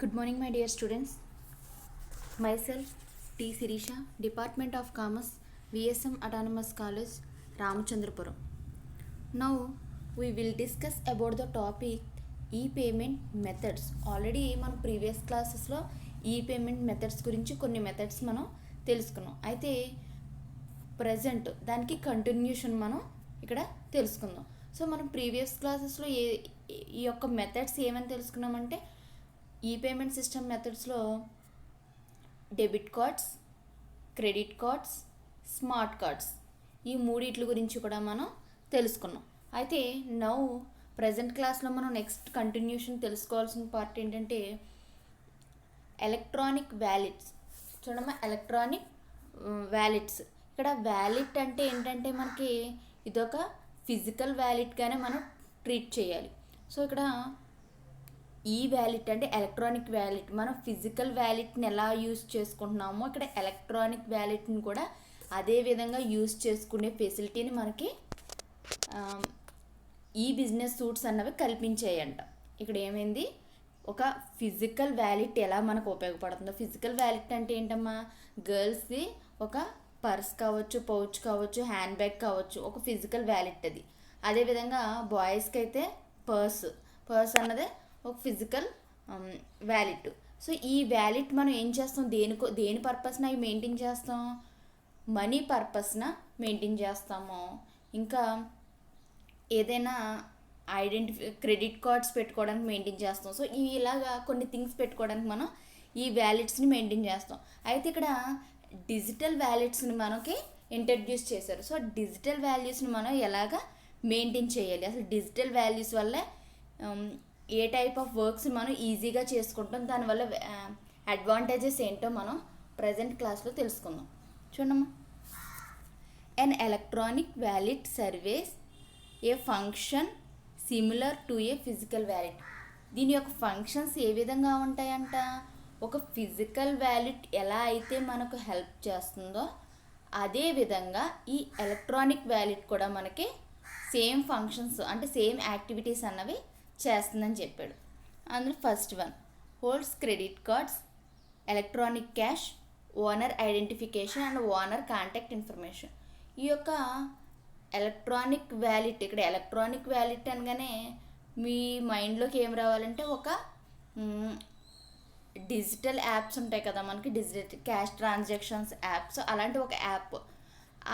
Good morning, my dear students. Myself, T. Sirisha, Department of Commerce, VSM Autonomous College, Ramachandrapuram. Now, we will discuss about the topic e-payment methods. Already మన previous క్లాసెస్లో ఈ-పేమెంట్ methods గురించి కొన్ని methods మనం తెలుసుకున్నాం. అయితే present దానికి continuation మనం ఇక్కడ తెలుసుకుందాం. సో మనం ప్రీవియస్ క్లాసెస్లో ఈ యొక్క మెథడ్స్ ఏమని తెలుసుకున్నామంటే ఈ-పేమెంట్ సిస్టమ్ మెథడ్స్లో debit cards, credit cards, smart cards ఈ మూడిట్ల గురించి కూడా మనం తెలుసుకున్నాం. అయితే నౌ ప్రజెంట్ క్లాస్లో మనం నెక్స్ట్ కంటిన్యూషన్ తెలుసుకోవాల్సిన పార్ట్ ఏంటంటే ఎలక్ట్రానిక్ వ్యాలెట్స్. చూడమ్మా, ఎలక్ట్రానిక్ వ్యాలెట్స్. ఇక్కడ వ్యాలెట్ అంటే ఏంటంటే మనకి ఇదొక ఫిజికల్ వ్యాలెట్గానే మనం ట్రీట్ చేయాలి. సో ఇక్కడ ఈ వ్యాలెట్ అంటే ఎలక్ట్రానిక్ వ్యాలెట్. మనం ఫిజికల్ వ్యాలెట్ని ఎలా యూజ్ చేసుకుంటున్నామో ఇక్కడ ఎలక్ట్రానిక్ వ్యాలెట్ని కూడా అదే విధంగా యూజ్ చేసుకునే ఫెసిలిటీని మనకి ఈ బిజినెస్ సూట్స్ అన్నవి కల్పించాయంట. ఇక్కడ ఏమైంది, ఒక ఫిజికల్ వ్యాలెట్ ఎలా మనకు ఉపయోగపడుతుందో. ఫిజికల్ వ్యాలెట్ అంటే ఏంటమ్మా, గర్ల్స్ది ఒక పర్స్ కావచ్చు, పౌచ్ కావచ్చు, హ్యాండ్ బ్యాగ్ కావచ్చు, ఒక ఫిజికల్ వ్యాలెట్ అది. అదేవిధంగా బాయ్స్కి అయితే పర్స్ అన్నదే ఒక ఫిజికల్ వ్యాలెట్. సో ఈ వ్యాలెట్ మనం ఏం చేస్తాం, దేని పర్పస్న అవి మెయింటైన్ చేస్తాం, మనీ పర్పస్న మెయింటైన్ చేస్తాము. ఇంకా ఏదైనా క్రెడిట్ కార్డ్స్ పెట్టుకోవడానికి మెయింటైన్ చేస్తాం. సో ఇలాగా కొన్ని థింగ్స్ పెట్టుకోవడానికి మనం ఈ వ్యాలెట్స్ని మెయింటైన్ చేస్తాం. అయితే ఇక్కడ డిజిటల్ వ్యాలెట్స్ని మనకి ఇంట్రడ్యూస్ చేశారు. సో డిజిటల్ వాల్యూస్ని మనం ఎలాగా మెయింటైన్ చేయాలి, అసలు డిజిటల్ వాల్యూస్ వల్ల ఏ టైప్ ఆఫ్ వర్క్స్ మనం ఈజీగా చేసుకుంటాం, దానివల్ల అడ్వాంటేజెస్ ఏంటో మనం ప్రజెంట్ క్లాస్లో తెలుసుకుందాం. చూడమ్మా, an electronic wallet service a function similar to a physical wallet. దీని యొక్క ఫంక్షన్స్ ఏ విధంగా ఉంటాయంట, ఒక ఫిజికల్ వ్యాలెట్ ఎలా అయితే మనకు హెల్ప్ చేస్తుందో అదే విధంగా ఈ ఎలక్ట్రానిక్ వ్యాలెట్ కూడా మనకి సేమ్ ఫంక్షన్స్ అంటే సేమ్ యాక్టివిటీస్ అన్నవి చేస్తుందని చెప్పాడు. అందులో first one, holds credit cards, electronic cash, owner identification and owner contact information. ఈ యొక్క ఎలక్ట్రానిక్ వ్యాలెట్, ఇక్కడ ఎలక్ట్రానిక్ వ్యాలెట్ అనగానే మీ మైండ్లోకి ఏం రావాలంటే ఒక డిజిటల్ యాప్స్ ఉంటాయి కదా మనకి, డిజిటల్ క్యాష్ ట్రాన్సాక్షన్స్ యాప్స్, అలాంటి ఒక యాప్.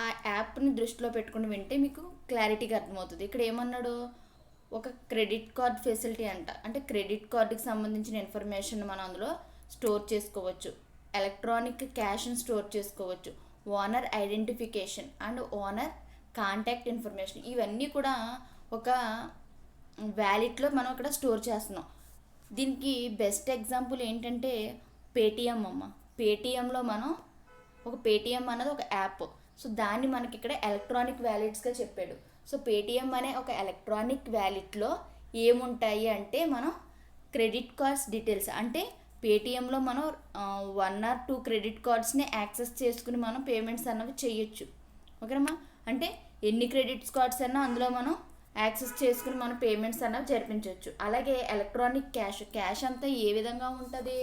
ఆ యాప్ని దృష్టిలో పెట్టుకుని వింటే మీకు క్లారిటీగా అర్థమవుతుంది. ఇక్కడ ఏమన్నాడు, ఒక క్రెడిట్ కార్డ్ ఫెసిలిటీ అంట, అంటే క్రెడిట్ కార్డుకి సంబంధించిన ఇన్ఫర్మేషన్ మనం అందులో స్టోర్ చేసుకోవచ్చు, ఎలక్ట్రానిక్ క్యాష్ని స్టోర్ చేసుకోవచ్చు, owner identification and owner contact information, ఇవన్నీ కూడా ఒక వ్యాలెట్లో మనం ఇక్కడ స్టోర్ చేస్తున్నాం. దీనికి బెస్ట్ ఎగ్జాంపుల్ ఏంటంటే పేటిఎం అమ్మ. పేటిఎంలో మనం పేటిఎం అన్నది ఒక యాప్. సో దాన్ని మనకి ఇక్కడ ఎలక్ట్రానిక్ వ్యాలెట్స్గా చెప్పాడు. సో పేటిఎం అనే ఒక ఎలక్ట్రానిక్ వ్యాలెట్లో ఏముంటాయి అంటే మనం క్రెడిట్ కార్డ్స్ డీటెయిల్స్, అంటే పేటిఎంలో మనం 1 or 2 క్రెడిట్ కార్డ్స్ని యాక్సెస్ చేసుకుని మనం పేమెంట్స్ అన్నవి చేయొచ్చు. ఓకేనమ్మా, అంటే ఎన్ని క్రెడిట్ కార్డ్స్ అన్నా అందులో మనం యాక్సెస్ చేసుకుని మనం పేమెంట్స్ అన్నవి జరిపించవచ్చు. అలాగే ఎలక్ట్రానిక్ క్యాష్ అంతా ఏ విధంగా ఉంటుంది,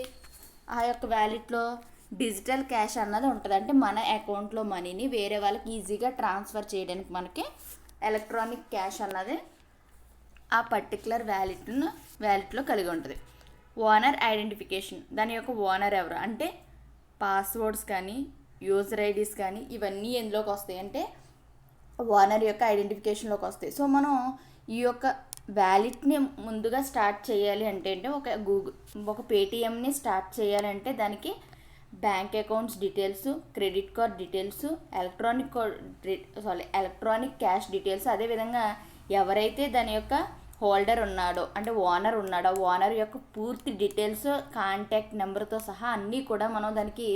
ఆ యొక్క వ్యాలెట్లో డిజిటల్ క్యాష్ అన్నది ఉంటుంది. అంటే మన అకౌంట్లో మనీని వేరే వాళ్ళకి ఈజీగా ట్రాన్స్ఫర్ చేయడానికి మనకి ఎలక్ట్రానిక్ క్యాష్ అన్నది ఆ పర్టికులర్ వ్యాలెట్లో కలిగి ఉంటుంది. ఓనర్ ఐడెంటిఫికేషన్, దాని యొక్క ఓనర్ ఎవరు అంటే పాస్వర్డ్స్ కానీ యూజర్ ఐడీస్ కానీ ఇవన్నీ ఎందులోకి వస్తాయి అంటే ఓనర్ యొక్క ఐడెంటిఫికేషన్లోకి వస్తాయి. సో మనం ఈ యొక్క వ్యాలెట్ని ముందుగా స్టార్ట్ చేయాలి అంటే ఒక పేటిఎంని స్టార్ట్ చేయాలంటే దానికి bank accounts details, credit card details, electronic cash details, అదేవిధంగా ఎవరైతే దాని యొక్క హోల్డర్ ఉన్నాడో అంటే ఓనర్ ఉన్నాడో ఓనర్ యొక్క పూర్తి డీటెయిల్స్, కాంటాక్ట్ నెంబర్తో సహా అన్నీ కూడా మనం దానికి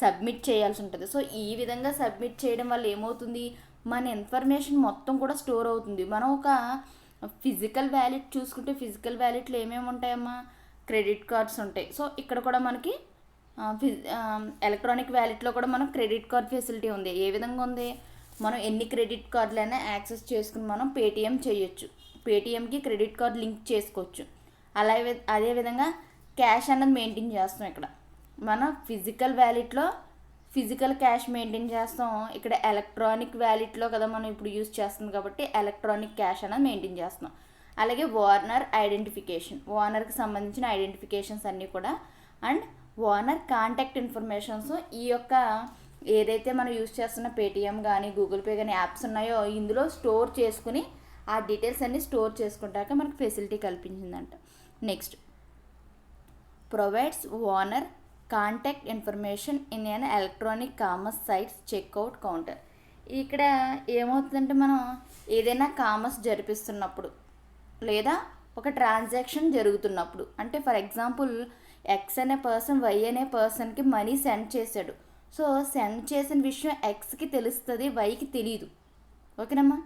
సబ్మిట్ చేయాల్సి ఉంటుంది. సో ఈ విధంగా సబ్మిట్ చేయడం వల్ల ఏమవుతుంది, మన ఇన్ఫర్మేషన్ మొత్తం కూడా స్టోర్ అవుతుంది. మనం ఒక ఫిజికల్ వ్యాలెట్ చూసుకుంటే ఫిజికల్ వ్యాలెట్లో ఏమేమి ఉంటాయమ్మా, క్రెడిట్ కార్డ్స్ ఉంటాయి. సో ఇక్కడ కూడా మనకి ఎలక్ట్రానిక్ వ్యాలెట్లో కూడా మనం క్రెడిట్ కార్డ్ ఫెసిలిటీ ఉంది. ఏ విధంగా ఉంది, మనం ఎన్ని క్రెడిట్ కార్డులైనా యాక్సెస్ చేసుకుని మనం పేటిఎం చేయొచ్చు, పేటిఎంకి క్రెడిట్ కార్డ్ లింక్ చేసుకోవచ్చు. అదేవిధంగా క్యాష్ అన్నది మెయింటైన్ చేస్తాం. ఇక్కడ మన ఫిజికల్ వ్యాలెట్లో ఫిజికల్ క్యాష్ మెయింటైన్ చేస్తాం. ఇక్కడ ఎలక్ట్రానిక్ వ్యాలెట్లో కదా మనం ఇప్పుడు యూజ్ చేస్తుంది కాబట్టి ఎలక్ట్రానిక్ క్యాష్ అనేది మెయింటైన్ చేస్తున్నాం. అలాగే ఓనర్ ఐడెంటిఫికేషన్, ఓనర్కి సంబంధించిన ఐడెంటిఫికేషన్స్ అన్నీ కూడా, అండ్ ఓనర్ కాంటాక్ట్ ఇన్ఫర్మేషన్స్. ఈ యొక్క ఏదైతే మనం యూజ్ చేస్తున్న పేటిఎం కానీ గూగుల్ పే కానీ యాప్స్ ఉన్నాయో ఇందులో స్టోర్ చేసుకుని ఆ డీటెయిల్స్ అన్నీ స్టోర్ చేసుకుంటాక మనకు ఫెసిలిటీ కల్పించిందంట. Next, provides owner contact information in an electronic commerce sites checkout counter. ఇక్కడ ఏమవుతుందంటే మనం ఏదైనా కామర్స్ జరిపిస్తున్నప్పుడు లేదా ఒక ట్రాన్సాక్షన్ జరుగుతున్నప్పుడు, అంటే ఫర్ ఎగ్జాంపుల్ ఎక్స్ అనే పర్సన్ వై అనే పర్సన్కి మనీ సెండ్ చేశాడు. సో సెండ్ చేసిన విషయం ఎక్స్కి తెలుస్తుంది, వైకి తెలియదు. ఓకేనమ్మా.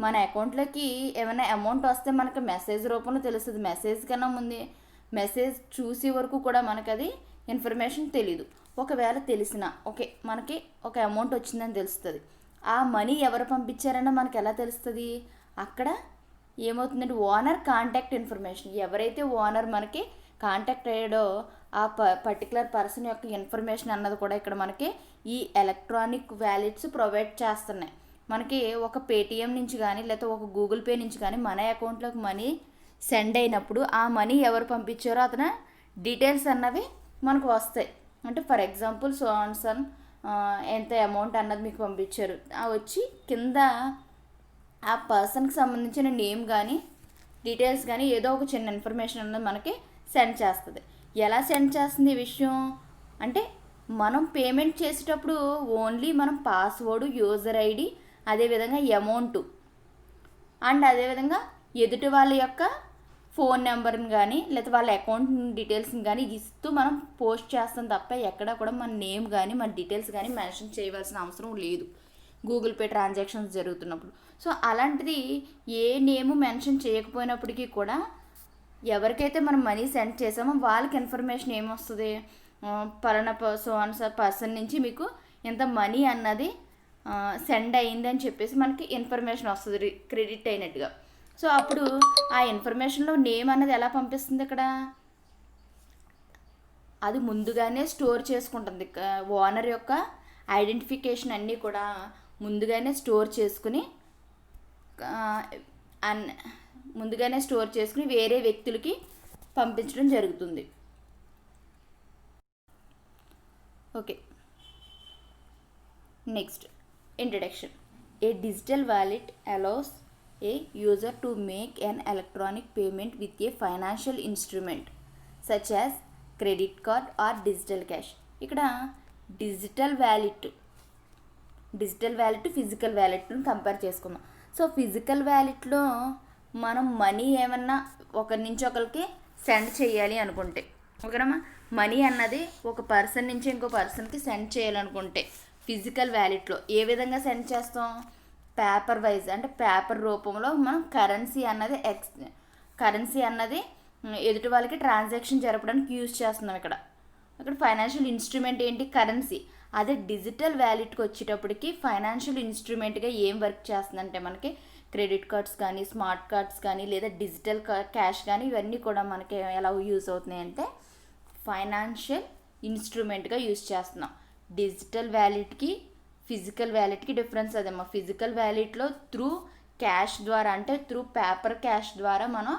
మన అకౌంట్లోకి ఏమైనా అమౌంట్ వస్తే మనకు మెసేజ్ రూపంలో తెలుస్తుంది. మెసేజ్ కన్నా ముందే మెసేజ్ చూసే వరకు కూడా మనకు అది ఇన్ఫర్మేషన్ తెలీదు. ఒకవేళ తెలిసినా ఓకే మనకి ఒక అమౌంట్ వచ్చిందని తెలుస్తుంది. ఆ మనీ ఎవరు పంపించారన్నా మనకు ఎలా తెలుస్తుంది? అక్కడ ఏమవుతుందంటే ఓనర్ కాంటాక్ట్ ఇన్ఫర్మేషన్, ఎవరైతే ఓనర్ మనకి కాంటాక్ట్ అయ్యాడో ఆ పర్టికులర్ పర్సన్ యొక్క ఇన్ఫర్మేషన్ అన్నది కూడా ఇక్కడ మనకి ఈ ఎలక్ట్రానిక్ వ్యాలెట్స్ ప్రొవైడ్ చేస్తున్నాయి. మనకి ఒక పేటిఎం నుంచి కానీ లేకపోతే ఒక గూగుల్ పే నుంచి కానీ మన అకౌంట్లోకి మనీ సెండ్ అయినప్పుడు ఆ మనీ ఎవరు పంపించారో అతను డీటెయిల్స్ అన్నవి మనకు వస్తాయి. అంటే for example so and son ఎంత అమౌంట్ అన్నది మీకు పంపించారు, వచ్చి కింద ఆ పర్సన్కి సంబంధించిన నేమ్ కానీ డీటెయిల్స్ కానీ ఏదో ఒక చిన్న ఇన్ఫర్మేషన్ అన్నది మనకి సెండ్ చేస్తుంది. ఎలా సెండ్ చేస్తుంది ఈ విషయం అంటే మనం పేమెంట్ చేసేటప్పుడు ఓన్లీ మనం పాస్వర్డ్, యూజర్ ఐడి, అదేవిధంగా అమౌంట్ అండ్ అదేవిధంగా ఎదుటి వాళ్ళ యొక్క ఫోన్ నెంబర్ని కానీ లేకపోతే వాళ్ళ అకౌంట్ డీటెయిల్స్ని కానీ ఇస్తూ మనం పోస్ట్ చేస్తాం తప్ప ఎక్కడ కూడా మన నేమ్ కానీ మన డీటెయిల్స్ కానీ మెన్షన్ చేయవలసిన అవసరం లేదు గూగుల్ పే ట్రాన్సాక్షన్స్ జరుగుతున్నప్పుడు. సో అలాంటిది ఏ నేము మెన్షన్ చేయకపోయినప్పటికీ కూడా ఎవరికైతే మనం మనీ సెండ్ చేసామో వాళ్ళకి ఇన్ఫర్మేషన్ ఏమొస్తుంది, పలానా పర్సన్ నుంచి మీకు ఎంత మనీ అన్నది సెండ్ అయ్యింది అని చెప్పేసి మనకి ఇన్ఫర్మేషన్ వస్తుంది క్రెడిట్ అయినట్టుగా. సో అప్పుడు ఆ ఇన్ఫర్మేషన్లో నేమ్ అన్నది ఎలా పంపిస్తుంది ఇక్కడ, అది ముందుగానే స్టోర్ చేసుకుంటుంది. ఓనర్ యొక్క ఐడెంటిఫికేషన్ అన్నీ కూడా ముందుగానే స్టోర్ చేసుకుని వేరే వ్యక్తులకి పంపించడం జరుగుతుంది. Okay. Next, introduction. A digital wallet allows A user to make an electronic payment with a financial instrument such as credit card or digital cash. ఇక్కడ డిజిటల్ వ్యాలెట్ ఫిజికల్ వ్యాలెట్ను కంపేర్ చేసుకుందాం. సో ఫిజికల్ వ్యాలెట్లో మనం money ఏమన్నా ఒకరి నుంచి ఒకరికి send చేయాలి అనుకుంటే, ఓకేనమ్మా, మనీ అన్నది ఒక పర్సన్ నుంచి ఇంకో పర్సన్కి సెండ్ చేయాలనుకుంటే ఫిజికల్ వ్యాలెట్లో ఏ విధంగా సెండ్ చేస్తాం, పేపర్ వైజ్ అంటే పేపర్ రూపంలో మనం కరెన్సీ అన్నది ఎదుటి వాళ్ళకి ట్రాన్సాక్షన్ జరపడానికి యూజ్ చేస్తున్నాం. ఇక్కడ ఫైనాన్షియల్ ఇన్స్ట్రుమెంట్ ఏంటి, కరెన్సీ. అదే డిజిటల్ వ్యాలెట్కి వచ్చేటప్పటికి ఫైనాన్షియల్ ఇన్స్ట్రుమెంట్గా ఏం వర్క్ చేస్తుందంటే మనకి క్రెడిట్ కార్డ్స్ కానీ స్మార్ట్ కార్డ్స్ కానీ లేదా డిజిటల్ క్యాష్ కానీ ఇవన్నీ కూడా మనకి ఎలా యూజ్ అవుతున్నాయి అంటే ఫైనాన్షియల్ ఇన్స్ట్రుమెంట్గా యూజ్ చేస్తున్నాం. డిజిటల్ వ్యాలెట్కి ఫిజికల్ వ్యాలెట్కి డిఫరెన్స్ అదేమో. ఫిజికల్ వ్యాలెట్లో త్రూ క్యాష్ ద్వారా అంటే త్రూ పేపర్ క్యాష్ ద్వారా మనం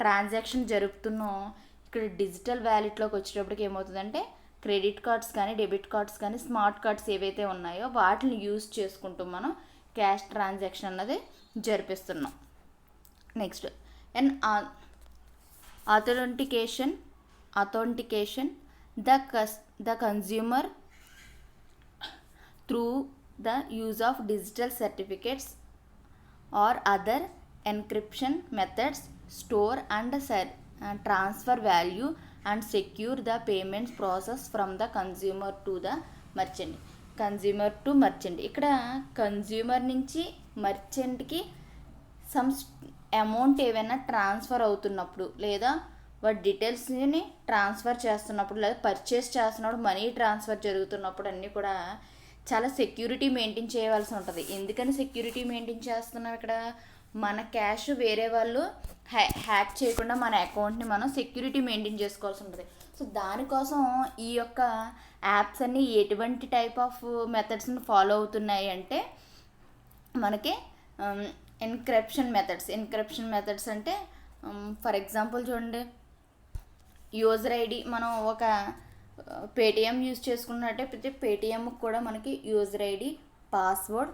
ట్రాన్సాక్షన్ జరుపుతున్నాం. ఇక్కడ డిజిటల్ వ్యాలెట్లోకి వచ్చేటప్పటికి ఏమవుతుందంటే క్రెడిట్ కార్డ్స్ కానీ డెబిట్ కార్డ్స్ కానీ స్మార్ట్ కార్డ్స్ ఏవైతే ఉన్నాయో వాటిని యూజ్ చేసుకుంటూ మనం క్యాష్ ట్రాన్సాక్షన్ అన్నది జరిపిస్తున్నాం. Next, and authentication the consumer through the use of digital certificates or other encryption methods store and transfer value and secure the payments process from the consumer to the merchant. Consumer to merchant. ఇక్కడ consumer నుంచి మర్చెంట్కి some amount ఏవైనా transfer అవుతున్నప్పుడు లేదా వాటి డీటెయిల్స్ని transfer చేస్తున్నప్పుడు లేదా purchase చేస్తున్నప్పుడు money transfer జరుగుతున్నప్పుడు అన్నీ కూడా చాలా సెక్యూరిటీ మెయింటైన్ చేయవలసి ఉంటుంది. ఎందుకని సెక్యూరిటీ మెయింటైన్ చేస్తున్నాం, ఇక్కడ మన క్యాష్ వేరే వాళ్ళు హ్యాక్ చేయకుండా మన అకౌంట్ని మనం సెక్యూరిటీ మెయింటైన్ చేసుకోవాల్సి ఉంటుంది. సో దానికోసం ఈ యొక్క యాప్స్ అన్నీ ఎటువంటి టైప్ ఆఫ్ మెథడ్స్ని ఫాలో అవుతున్నాయి అంటే మనకి ఎన్క్రిప్షన్ మెథడ్స్ అంటే ఫర్ ఎగ్జాంపుల్ చూడండి, యూజర్ ఐడి మనం ఒక పేటిఎం యూజ్ చేసుకున్నట్టే పేటిఎంకి కూడా మనకి యూజర్ ఐడి, పాస్వర్డ్,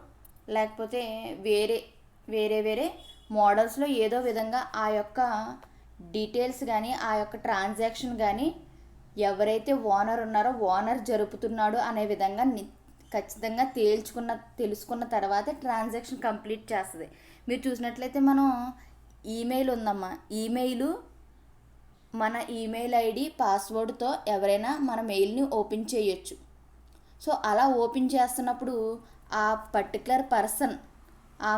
లేకపోతే వేరే మోడల్స్లో ఏదో విధంగా ఆ యొక్క డీటెయిల్స్ కానీ ఆ యొక్క ట్రాన్సాక్షన్ కానీ ఎవరైతే ఓనర్ ఉన్నారో ఓనర్ జరుపుతున్నాడు అనే విధంగా ఖచ్చితంగా తెలుసుకున్న తర్వాత ట్రాన్సాక్షన్ కంప్లీట్ చేస్తుంది. మీరు చూసినట్లయితే మనం ఈమెయిల్ ఉందమ్మా, మన ఈమెయిల్ ఐడి పాస్వర్డ్తో ఎవరైనా మన మెయిల్ని ఓపెన్ చేయొచ్చు. సో అలా ఓపెన్ చేస్తున్నప్పుడు ఆ పర్టికులర్ పర్సన్ ఆ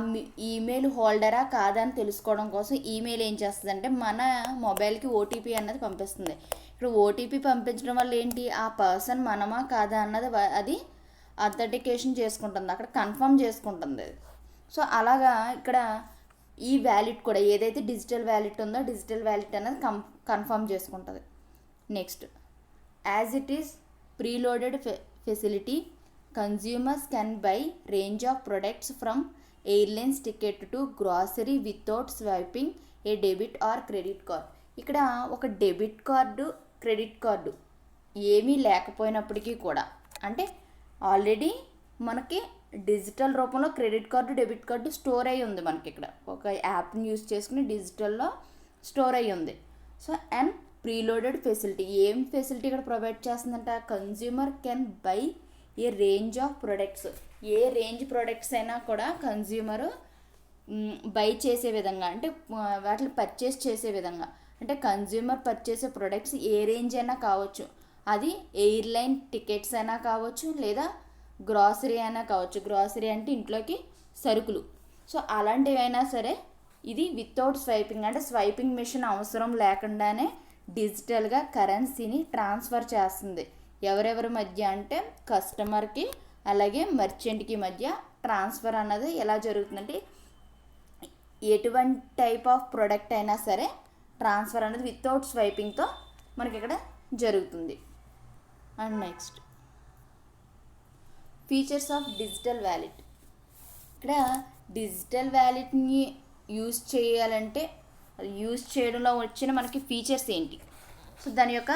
ఈమెయిల్ హోల్డరా కాదా అని తెలుసుకోవడం కోసం ఈమెయిల్ ఏం చేస్తుందంటే మన మొబైల్కి ఓటీపీ అన్నది పంపిస్తుంది. ఇక్కడ ఓటీపీ పంపించడం వల్ల ఏంటి, ఆ పర్సన్ మనమా కాదా అన్నది అది అథెంటికేషన్ చేసుకుంటుంది, అక్కడ కన్ఫర్మ్ చేసుకుంటుంది అది. సో అలాగా ఇక్కడ ఈ వ్యాలిడ్ కూడా ఏదైతే డిజిటల్ వ్యాలిడ్ ఉందో డిజిటల్ వ్యాలిడ్ అనేది కన్ఫర్మ్ చేసుకుంటుంది. Next, as it is preloaded facility, consumers can buy range of products from airlines ticket to grocery without swiping A debit or credit card. ఇక్కడ ఒక డెబిట్ కార్డు, క్రెడిట్ కార్డు ఏమీ లేకపోయినప్పటికీ కూడా, అంటే already మనకి digital రూపంలో credit card, debit card store అయ్యి ఉంది మనకి. ఇక్కడ ఒక యాప్ని యూజ్ చేసుకుని డిజిటల్లో స్టోర్ అయ్యి ఉంది. సో అండ్ ప్రీలోడెడ్ ఫెసిలిటీ, ఏం ఫెసిలిటీ ఇక్కడ ప్రొవైడ్ చేస్తుందంట, consumer can buy A range of products, A range products అయినా కూడా కన్జ్యూమరు బై చేసే విధంగా, అంటే వాటిని పర్చేస్ చేసే విధంగా, అంటే కన్జ్యూమర్ పర్చేసే ప్రొడక్ట్స్ ఏ రేంజ్ అయినా కావచ్చు, అది ఎయిర్లైన్ టికెట్స్ అయినా కావచ్చు లేదా గ్రాసరీ అయినా కావచ్చు. గ్రాసరీ అంటే ఇంట్లోకి సరుకులు. సో అలాంటివైనా సరే ఇది వితౌట్ స్వైపింగ్, అంటే స్వైపింగ్ మిషన్ అవసరం లేకుండానే డిజిటల్గా కరెన్సీని ట్రాన్స్ఫర్ చేస్తుంది. ఎవరెవరి మధ్య అంటే కస్టమర్కి అలాగే మర్చెంట్కి మధ్య ట్రాన్స్ఫర్ అన్నది ఎలా జరుగుతుందంటే ఎటువంటి టైప్ ఆఫ్ ప్రోడక్ట్ అయినా సరే ట్రాన్స్ఫర్ అనేది వితౌట్ స్వైపింగ్తో మనకి ఇక్కడ జరుగుతుంది. And next, features of digital wallet. ఇక్కడ డిజిటల్ వ్యాలెట్ని యూజ్ చేయాలంటే యూజ్ చేయడంలో వచ్చిన మనకి ఫీచర్స్ ఏంటి, సో దాని యొక్క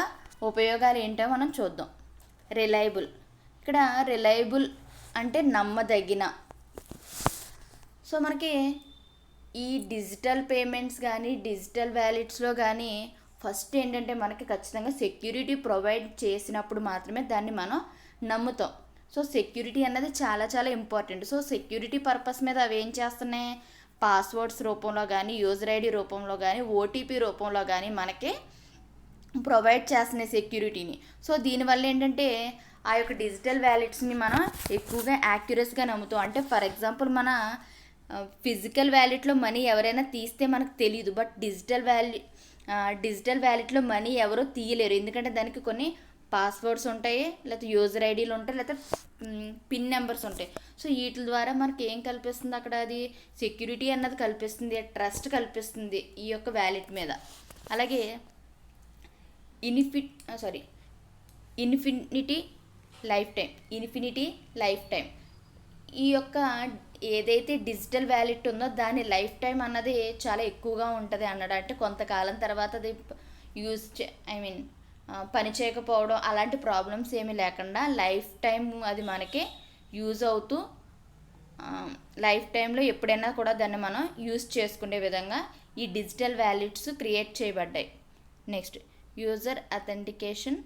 ఉపయోగాలు ఏంటో మనం చూద్దాం. రిలయబుల్, ఇక్కడ రిలయబుల్ అంటే నమ్మదగిన. సో మనకి ఈ డిజిటల్ పేమెంట్స్ కానీ డిజిటల్ వ్యాలెట్స్లో కానీ ఫస్ట్ ఏంటంటే మనకి ఖచ్చితంగా సెక్యూరిటీ ప్రొవైడ్ చేసినప్పుడు మాత్రమే దాన్ని మనం నమ్ముతాం. సో సెక్యూరిటీ అన్నది చాలా చాలా ఇంపార్టెంట్. సో సెక్యూరిటీ పర్పస్ మీద అవి ఏం చేస్తున్నాయి, పాస్వర్డ్స్ రూపంలో కానీ యూజర్ ఐడి రూపంలో కానీ ఓటీపీ రూపంలో కానీ మనకి ప్రొవైడ్ చేస్తున్నాయి సెక్యూరిటీని. సో దీనివల్ల ఏంటంటే ఆ యొక్క డిజిటల్ వ్యాలెట్స్ని మనం ఎక్కువగా యాక్యురస్గా నమ్ముతాం. అంటే ఫర్ ఎగ్జాంపుల్ మన ఫిజికల్ వ్యాలెట్లో మనీ ఎవరైనా తీస్తే మనకు తెలియదు, బట్ డిజిటల్ వ్యాలెట్లో మనీ ఎవరో తీయలేరు, ఎందుకంటే దానికి కొన్ని పాస్వర్డ్స్ ఉంటాయి, లేకపోతే యూజర్ ఐడీలు ఉంటాయి, లేకపోతే పిన్ నెంబర్స్ ఉంటాయి. సో వీటి ద్వారా మనకి ఏం కల్పిస్తుంది, అక్కడ అది సెక్యూరిటీ అన్నది కల్పిస్తుంది, ట్రస్ట్ కల్పిస్తుంది ఈ యొక్క వ్యాలెట్ మీద. అలాగే ఇన్ఫినిటీ లైఫ్ టైం ఈ యొక్క ఏదైతే డిజిటల్ వ్యాలెట్ ఉందో దాని లైఫ్ టైం అన్నది చాలా ఎక్కువగా ఉంటుంది అన్నాడు. అంటే కొంతకాలం తర్వాత అది పని చేయకపోవడం అలాంటి ప్రాబ్లమ్స్ ఏమీ లేకుండా లైఫ్ టైం అది మనకి యూజ్ అవుతూ లైఫ్ టైంలో ఎప్పుడైనా కూడా దాన్ని మనం యూజ్ చేసుకునే విధంగా ఈ డిజిటల్ వ్యాలెట్స్ క్రియేట్ చేయబడ్డాయి. Next, user authentication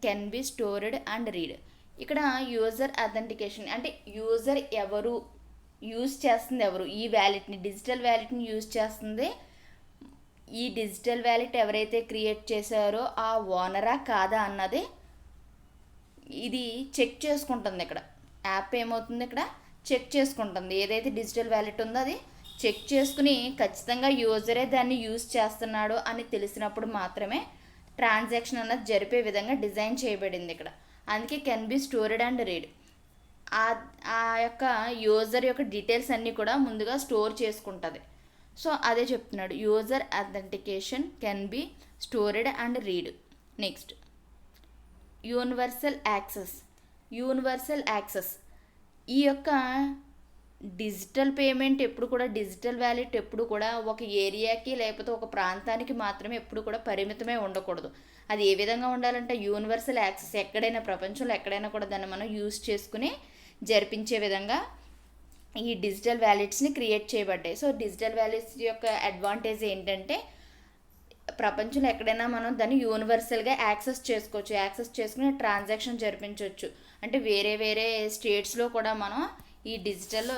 can be stored and read. ఇక్కడ యూజర్ అథెంటికేషన్ అంటే యూజర్ ఎవరు, యూజ్ చేస్తుంది ఎవరు, ఈ వ్యాలెట్ని డిజిటల్ వ్యాలెట్ని యూజ్ చేస్తుంది ఈ డిజిటల్ వ్యాలెట్ ఎవరైతే క్రియేట్ చేశారో ఆ ఓనరా కాదా అన్నది ఇది చెక్ చేసుకుంటుంది. ఇక్కడ యాప్ ఏమవుతుంది, ఇక్కడ చెక్ చేసుకుంటుంది ఏదైతే డిజిటల్ వ్యాలెట్ ఉందో అది చెక్ చేసుకుని ఖచ్చితంగా యూజరే దాన్ని యూజ్ చేస్తున్నాడు అని తెలిసినప్పుడు మాత్రమే ట్రాన్సాక్షన్ అన్నది జరిపే విధంగా డిజైన్ చేయబడింది ఇక్కడ. అందుకే can be stored and read. ఆ యొక్క యూజర్ యొక్క డీటెయిల్స్ అన్నీ కూడా ముందుగా స్టోర్ చేసుకుంటుంది. సో అదే చెప్తున్నాడు, user authentication can be stored and read. Next universal access ఈ యొక్క డిజిటల్ పేమెంట్ ఎప్పుడు కూడా, డిజిటల్ వ్యాలెట్ ఎప్పుడు కూడా ఒక ఏరియాకి లేకపోతే ఒక ప్రాంతానికి మాత్రమే ఎప్పుడు కూడా పరిమితమే ఉండకూడదు. అది ఏ విధంగా ఉండాలంటే యూనివర్సల్ యాక్సెస్, ఎక్కడైనా ప్రపంచంలో ఎక్కడైనా కూడా దాన్ని మనం యూజ్ చేసుకుని జరిపించే విధంగా ఈ డిజిటల్ వ్యాలెట్స్ని క్రియేట్ చేయబడ్డాయి. సో డిజిటల్ వ్యాలెట్స్ యొక్క అడ్వాంటేజ్ ఏంటంటే ప్రపంచంలో ఎక్కడైనా మనం దాన్ని యూనివర్సల్గా యాక్సెస్ చేసుకోవచ్చు, యాక్సెస్ చేసుకుని ట్రాన్సాక్షన్ జరిపించవచ్చు. అంటే వేరే వేరే స్టేట్స్లో కూడా మనం ఈ డిజిటల్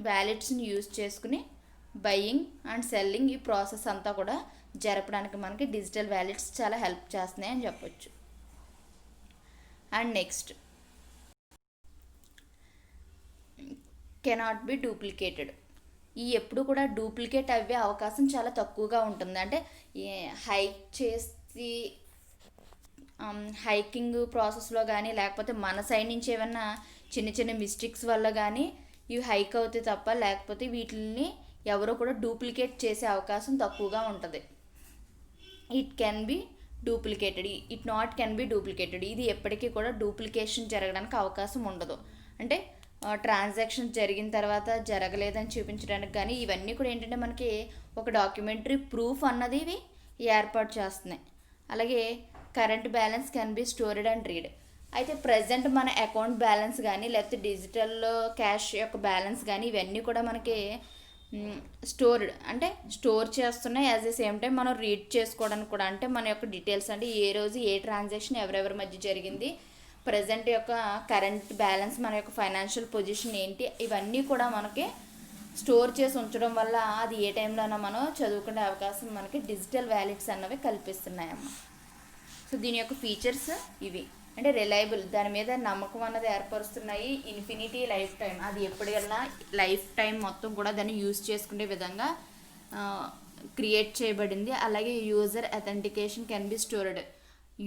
వ్యాలెట్స్ని యూజ్ చేసుకుని బయ్యింగ్ అండ్ సెల్లింగ్ ఈ ప్రాసెస్ అంతా కూడా జరపడానికి మనకి డిజిటల్ వ్యాలెట్స్ చాలా హెల్ప్ చేస్తున్నాయి అని చెప్పొచ్చు. And next cannot be duplicated. ఈ ఎప్పుడు కూడా డూప్లికేట్ అవ్వే అవకాశం చాలా తక్కువగా ఉంటుంది. అంటే హైక్ చేసి హైకింగ్ ప్రాసెస్లో కానీ లేకపోతే మన సైడ్ నుంచి ఏమన్నా చిన్న చిన్న మిస్టేక్స్ వల్ల కానీ ఇవి హైక్ అవుతాయి తప్ప, లేకపోతే వీటిని ఎవరో కూడా డూప్లికేట్ చేసే అవకాశం తక్కువగా ఉంటుంది. It can be duplicated, it not can be duplicated. ఇది ఎప్పటికీ కూడా డూప్లికేషన్ జరగడానికి అవకాశం ఉండదు. అంటే ట్రాన్సాక్షన్ జరిగిన తర్వాత జరగలేదని చూపించడానికి కానీ ఇవన్నీ కూడా ఏంటంటే మనకి ఒక డాక్యుమెంటరీ ప్రూఫ్ అన్నది ఇవి ఏర్పాటు చేస్తున్నాయి. అలాగే current balance can be stored and read. అయితే ప్రజెంట్ మన అకౌంట్ బ్యాలెన్స్ కానీ లేకపోతే డిజిటల్ క్యాష్ యొక్క బ్యాలెన్స్ కానీ ఇవన్నీ కూడా మనకి స్టోర్డ్ అంటే స్టోర్ చేస్తున్నాయి. యాజ్ ద సేమ్ టైం మనం రీడ్ చేసుకోవడానికి కూడా, అంటే మన యొక్క డీటెయిల్స్ అంటే ఏ రోజు ఏ ట్రాన్సాక్షన్ ఎవరెవరి మధ్య జరిగింది, ప్రజెంట్ యొక్క కరెంట్ బ్యాలెన్స్, మన యొక్క ఫైనాన్షియల్ పొజిషన్ ఏంటి, ఇవన్నీ కూడా మనకి స్టోర్ చేసి ఉంచడం వల్ల అది ఏ టైంలోనో మనం చదువుకునే అవకాశం మనకి డిజిటల్ వ్యాలెట్స్ అన్నవి కల్పిస్తున్నాయమ్మ. సో దీని యొక్క ఫీచర్స్ ఇవి. అంటే రిలయబుల్, దాని మీద నమ్మకం అన్నది ఏర్పరుస్తున్నాయి. ఇన్ఫినిటీ లైఫ్ టైం, అది ఎప్పటికైనా లైఫ్ టైం మొత్తం కూడా దాన్ని యూజ్ చేసుకునే విధంగా క్రియేట్ చేయబడింది. అలాగే user authentication can be stored.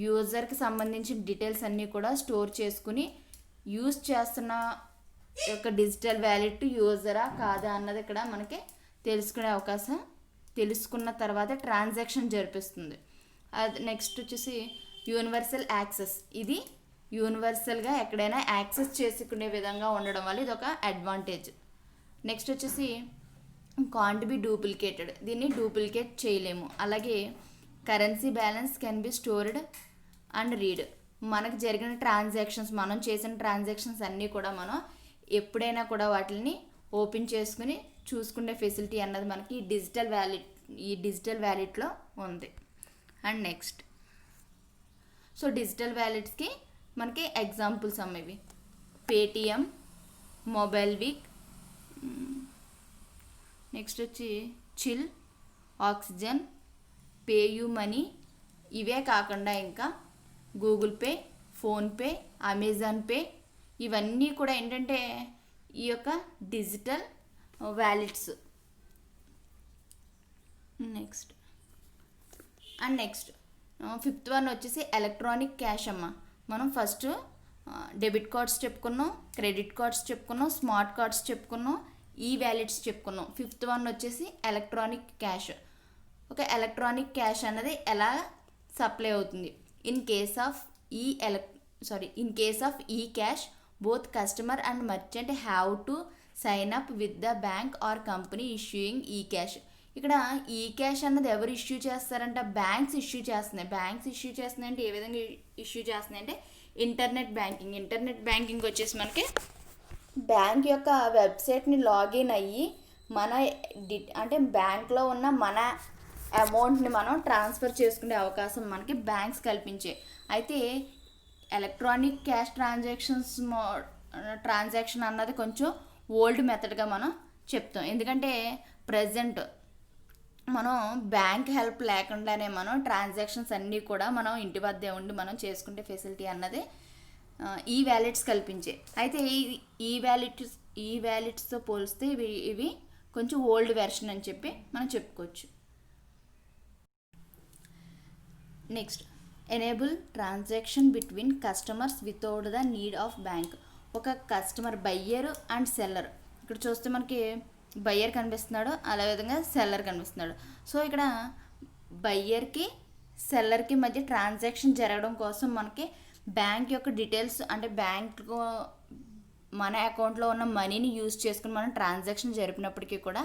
యూజర్కి సంబంధించిన డీటెయిల్స్ అన్నీ కూడా స్టోర్ చేసుకుని యూజ్ చేస్తున్న యొక్క డిజిటల్ వ్యాలెట్ యూజరా కాదా అన్నది ఇక్కడ మనకి తెలుసుకునే అవకాశం, తెలుసుకున్న తర్వాత ట్రాన్సాక్షన్ జరిపిస్తుంది. అది నెక్స్ట్ వచ్చేసి యూనివర్సల్ యాక్సెస్. ఇది యూనివర్సల్గా ఎక్కడైనా యాక్సెస్ చేసుకునే విధంగా ఉండడం వల్ల ఇది ఒక అడ్వాంటేజ్. నెక్స్ట్ వచ్చేసి కాంట్ బి డూప్లికేటెడ్, దీన్ని డూప్లికేట్ చేయలేము. అలాగే currency balance can be stored and read. మనకు జరిగిన ట్రాన్సాక్షన్స్, మనం చేసిన ట్రాన్సాక్షన్స్ అన్నీ కూడా మనం ఎప్పుడైనా కూడా వాటిని ఓపెన్ చేసుకుని చూసుకునే ఫెసిలిటీ అన్నది మనకి ఈ డిజిటల్ వ్యాలెట్లో ఉంది. అండ్ నెక్స్ట్ సో డిజిటల్ వ్యాలెట్స్కి మనకి ఎగ్జాంపుల్స్ అమ్మేవి పేటిఎం, మొబైల్విక్, నెక్స్ట్ వచ్చి చిల్, ఆక్సిజన్, పేయూ మనీ. ఇవే కాకుండా ఇంకా Google pay, PhonePe, Amazon pay, ఇవన్నీ కూడా ఏంటంటే ఈ యొక్క digital wallets. Next fifth one వచ్చేసి ఎలక్ట్రానిక్ క్యాష్ అమ్మ. మనం ఫస్ట్ డెబిట్ కార్డ్స్ చెప్పుకున్నాం, క్రెడిట్ కార్డ్స్ చెప్పుకున్నాం, స్మార్ట్ కార్డ్స్ చెప్పుకున్నాం, ఈ వ్యాలెట్స్ చెప్పుకున్నాం. ఫిఫ్త్ వన్ వచ్చేసి ఎలక్ట్రానిక్ క్యాష్. ఒక ఎలక్ట్రానిక్ క్యాష్ అన్నది ఎలా సప్లై అవుతుంది? In case of e cash both customer and merchant have to sign up with the bank or company issuing e cash. ఇక్కడ e cash అన్నది ఎవరు issue చేస్తారంటే banks issue చేస్తున్నాయి. Banks issue చేస్తున్నాయంటే ఏ విధంగా ఇష్యూ చేస్తున్నాయి అంటే ఇంటర్నెట్ బ్యాంకింగ్ వచ్చేసి మనకి బ్యాంక్ యొక్క వెబ్సైట్ని లాగిన్ అయ్యి మన అంటే బ్యాంక్లో ఉన్న మన అమౌంట్ని మనం ట్రాన్స్ఫర్ చేసుకునే అవకాశం మనకి బ్యాంక్స్ కల్పించే. అయితే ఎలక్ట్రానిక్ క్యాష్ ట్రాన్సాక్షన్ అన్నది కొంచెం ఓల్డ్ మెథడ్గా మనం చెప్తాం. ఎందుకంటే ప్రజెంట్ మనం బ్యాంక్ హెల్ప్ లేకుండానే మనం ట్రాన్సాక్షన్స్ అన్నీ కూడా మనం ఇంటి వద్దే ఉండి మనం చేసుకునే ఫెసిలిటీ అన్నది ఈ వ్యాలెట్స్ కల్పించే. అయితే ఈ వ్యాలెట్స్తో పోలిస్తే ఇవి కొంచెం ఓల్డ్ వెర్షన్ అని చెప్పి మనం చెప్పుకోవచ్చు. Next enable transaction between customers without the need of bank. ఒక కస్టమర్, బయ్యర్ అండ్ సెల్లర్. ఇక్కడ చూస్తే మనకి బయ్యర్ కనిపిస్తున్నాడు, అదే విధంగా సెల్లర్ కనిపిస్తున్నాడు. సో ఇక్కడ బయ్యర్కి సెల్లర్కి మధ్య ట్రాన్సాక్షన్ జరగడం కోసం మనకి బ్యాంక్ యొక్క డీటెయిల్స్ అంటే బ్యాంక్ మన అకౌంట్లో ఉన్న మనీని యూజ్ చేసుకుని మనం ట్రాన్సాక్షన్ జరిపినప్పటికీ కూడా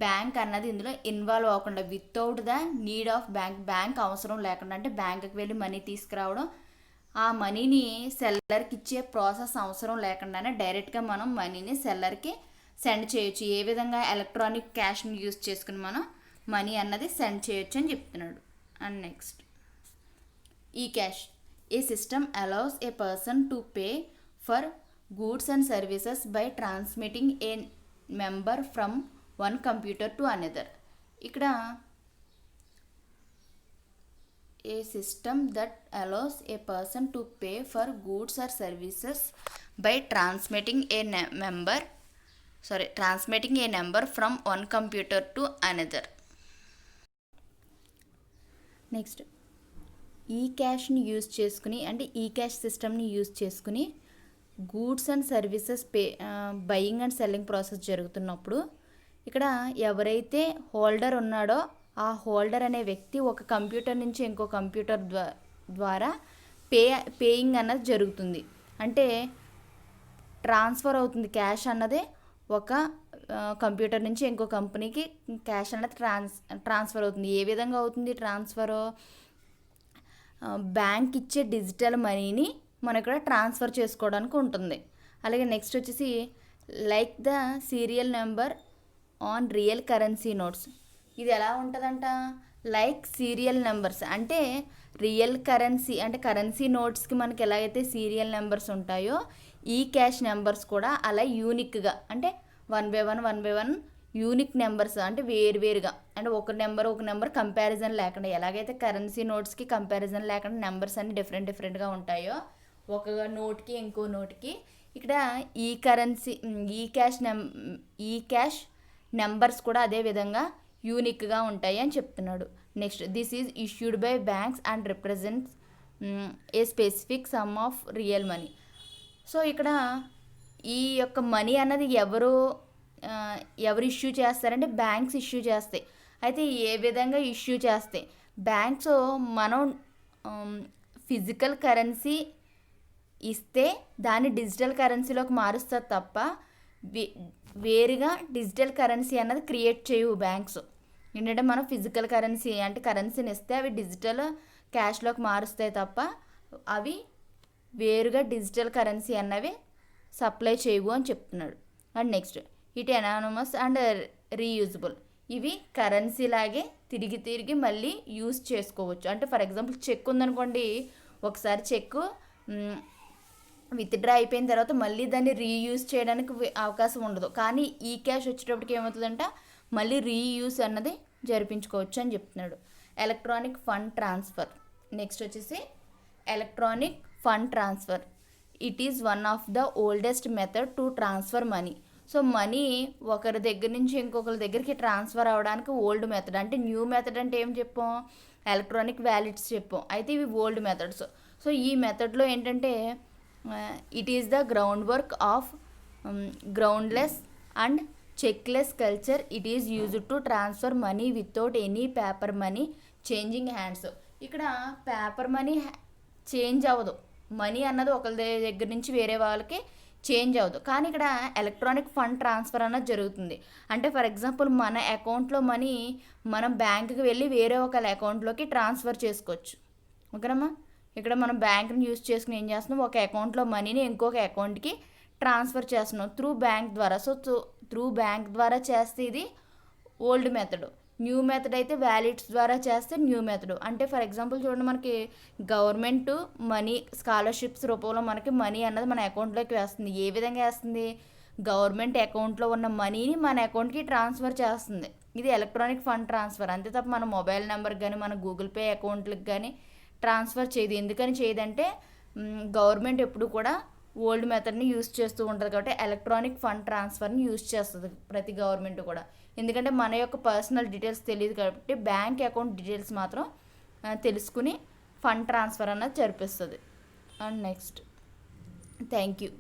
బ్యాంక్ అన్నది ఇందులో ఇన్వాల్వ్ అవ్వకుండా without the need of bank అవసరం లేకుండా అంటే బ్యాంకుకి వెళ్ళి మనీ తీసుకురావడం ఆ మనీని సెల్లర్కి ఇచ్చే ప్రాసెస్ అవసరం లేకుండానే డైరెక్ట్గా మనం మనీని సెల్లర్కి సెండ్ చేయొచ్చు. ఏ విధంగా ఎలక్ట్రానిక్ క్యాష్ని యూజ్ చేసుకుని మనం మనీ అన్నది సెండ్ చేయొచ్చు అని చెప్తున్నాడు. అండ్ నెక్స్ట్ ఈ cash a system allows a person to pay for goods and services by transmitting a member from one computer to another. ఇక్కడ a system that allows a person to pay for goods or services by transmitting a number from one computer to another. Next ఈ క్యాష్ని use చేసుకుని అంటే ఈ cash సిస్టమ్ని use చేసుకుని goods and services buying and selling process జరుగుతున్నప్పుడు ఇక్కడ ఎవరైతే హోల్డర్ ఉన్నాడో ఆ హోల్డర్ అనే వ్యక్తి ఒక కంప్యూటర్ నుంచి ఇంకో కంప్యూటర్ ద్వారా పేయింగ్ అన్నది జరుగుతుంది. అంటే ట్రాన్స్ఫర్ అవుతుంది క్యాష్ అన్నదే ఒక కంప్యూటర్ నుంచి ఇంకో కంపెనీకి క్యాష్ అన్నది ట్రాన్స్ఫర్ అవుతుంది. ఏ విధంగా అవుతుంది ట్రాన్స్ఫర్? బ్యాంక్ ఇచ్చే డిజిటల్ మనీని మనం ఇక్కడ ట్రాన్స్ఫర్ చేసుకోవడానికి ఉంటుంది. అలాగే నెక్స్ట్ వచ్చేసి like the serial number on real currency notes. ఇది ఎలా ఉంటుందంట? లైక్ సీరియల్ నెంబర్స్ అంటే రియల్ కరెన్సీ అంటే కరెన్సీ నోట్స్కి మనకి ఎలా అయితే సీరియల్ నెంబర్స్ ఉంటాయో ఈ క్యాష్ నెంబర్స్ కూడా అలా యూనిక్గా అంటే 1 by 1 యూనిక్ నెంబర్స్ అంటే వేరువేరుగా అంటే ఒక నెంబర్ కంపారిజన్ లేకుండా ఎలాగైతే కరెన్సీ నోట్స్కి కంపారిజన్ లేకుండా నెంబర్స్ అన్ని డిఫరెంట్గా ఉంటాయో ఒక నోట్కి ఇంకో నోట్కి ఇక్కడ ఈ క్యాష్ నెంబర్స్ కూడా అదే విధంగా యూనిక్గా ఉంటాయి అని చెప్తున్నాడు. Next this is issued by banks and represents A specific some of real money. So ఇక్కడ ఈ యొక్క మనీ అన్నది ఎవరు ఇష్యూ చేస్తారంటే బ్యాంక్స్ ఇష్యూ చేస్తాయి. అయితే ఏ విధంగా ఇష్యూ చేస్తాయి? బ్యాంక్స్ మనం ఫిజికల్ కరెన్సీ ఇస్తే దాన్ని డిజిటల్ కరెన్సీలోకి మారుస్తారు తప్ప వేరుగా డిజిటల్ కరెన్సీ అన్నది క్రియేట్ చేయవు బ్యాంక్స్. ఏంటంటే మనం ఫిజికల్ కరెన్సీ అంటే కరెన్సీని ఇస్తే అవి డిజిటల్ క్యాష్లోకి మారుస్తాయి తప్ప అవి వేరుగా డిజిటల్ కరెన్సీ అన్నవి సప్లై చేయవు అని చెప్తున్నాడు. And next it unanimous and reusable. ఇవి కరెన్సీ లాగే తిరిగి మళ్ళీ యూజ్ చేసుకోవచ్చు. అంటే ఫర్ ఎగ్జాంపుల్ చెక్ ఉందనుకోండి, ఒకసారి చెక్ విత్డ్రా అయిపోయిన తర్వాత మళ్ళీ దాన్ని రీయూజ్ చేయడానికి అవకాశం ఉండదు. కానీ ఈ క్యాష్ వచ్చేటప్పటికి ఏమవుతుందంట మళ్ళీ రీయూజ్ అన్నది జరిపించుకోవచ్చు అని చెప్తున్నాడు. Electronic fund transfer. నెక్స్ట్ వచ్చేసి electronic fund transfer. It is one of the oldest method to transfer money. So money ఒకరి దగ్గర నుంచి ఇంకొకరి దగ్గరికి ట్రాన్స్ఫర్ అవ్వడానికి ఓల్డ్ మెథడ్. అంటే న్యూ మెథడ్ అంటే ఏం చెప్పాం? ఎలక్ట్రానిక్ వ్యాలెట్స్ చెప్పాం. అయితే ఇవి ఓల్డ్ మెథడ్స్. సో ఈ మెథడ్లో ఏంటంటే it is the ground work of groundless and checkless culture. It is used to transfer money without any paper money changing hands. ఇక్కడ పేపర్ మనీ చేంజ్ అవ్వదు, మనీ అన్నది ఒకరి దగ్గర నుంచి వేరే వాళ్ళకి చేంజ్ అవ్వదు. కానీ ఇక్కడ ఎలక్ట్రానిక్ ఫండ్ ట్రాన్స్ఫర్ అన్నది జరుగుతుంది. అంటే ఫర్ ఎగ్జాంపుల్ మన అకౌంట్లో మనీ మనం బ్యాంకుకి వెళ్ళి వేరే ఒక అకౌంట్లోకి ట్రాన్స్ఫర్ చేసుకోవచ్చు. ఓకేనమ్మా? ఇక్కడ మనం బ్యాంక్ని యూజ్ చేసుకుని ఏం చేస్తున్నాం, ఒక అకౌంట్లో మనీని ఇంకొక అకౌంట్కి ట్రాన్స్ఫర్ చేస్తున్నాం త్రూ బ్యాంక్ ద్వారా. సో త్రూ బ్యాంక్ ద్వారా చేస్తే ఇది ఓల్డ్ మెథడ్. న్యూ మెథడ్ అయితే వ్యాలెట్స్ ద్వారా చేస్తే న్యూ మెథడ్. అంటే ఫర్ ఎగ్జాంపుల్ చూడండి, మనకి గవర్నమెంట్ మనీ స్కాలర్షిప్స్ రూపంలో మనకి మనీ అన్నది మన అకౌంట్లోకి వేస్తుంది. ఏ విధంగా వేస్తుంది? గవర్నమెంట్ అకౌంట్లో ఉన్న మనీని మన అకౌంట్కి ట్రాన్స్ఫర్ చేస్తుంది. ఇది ఎలక్ట్రానిక్ ఫండ్ ట్రాన్స్ఫర్. అంతే తప్ప మన మొబైల్ నెంబర్కి కానీ మన గూగుల్ పే అకౌంట్లకు కానీ ట్రాన్స్ఫర్ చేయదు. ఎందుకని చేయదంటే గవర్నమెంట్ ఎప్పుడు కూడా ఓల్డ్ మెథడ్ని యూజ్ చేస్తూ ఉంటుంది కాబట్టి ఎలక్ట్రానిక్ ఫండ్ ట్రాన్స్ఫర్ని యూజ్ చేస్తుంది ప్రతి గవర్నమెంట్ కూడా. ఎందుకంటే మన యొక్క పర్సనల్ డీటెయిల్స్ తెలియదు కాబట్టి బ్యాంక్ అకౌంట్ డీటెయిల్స్ మాత్రం తెలుసుకుని ఫండ్ ట్రాన్స్ఫర్ అన్నది జరిపిస్తుంది. And next thank you.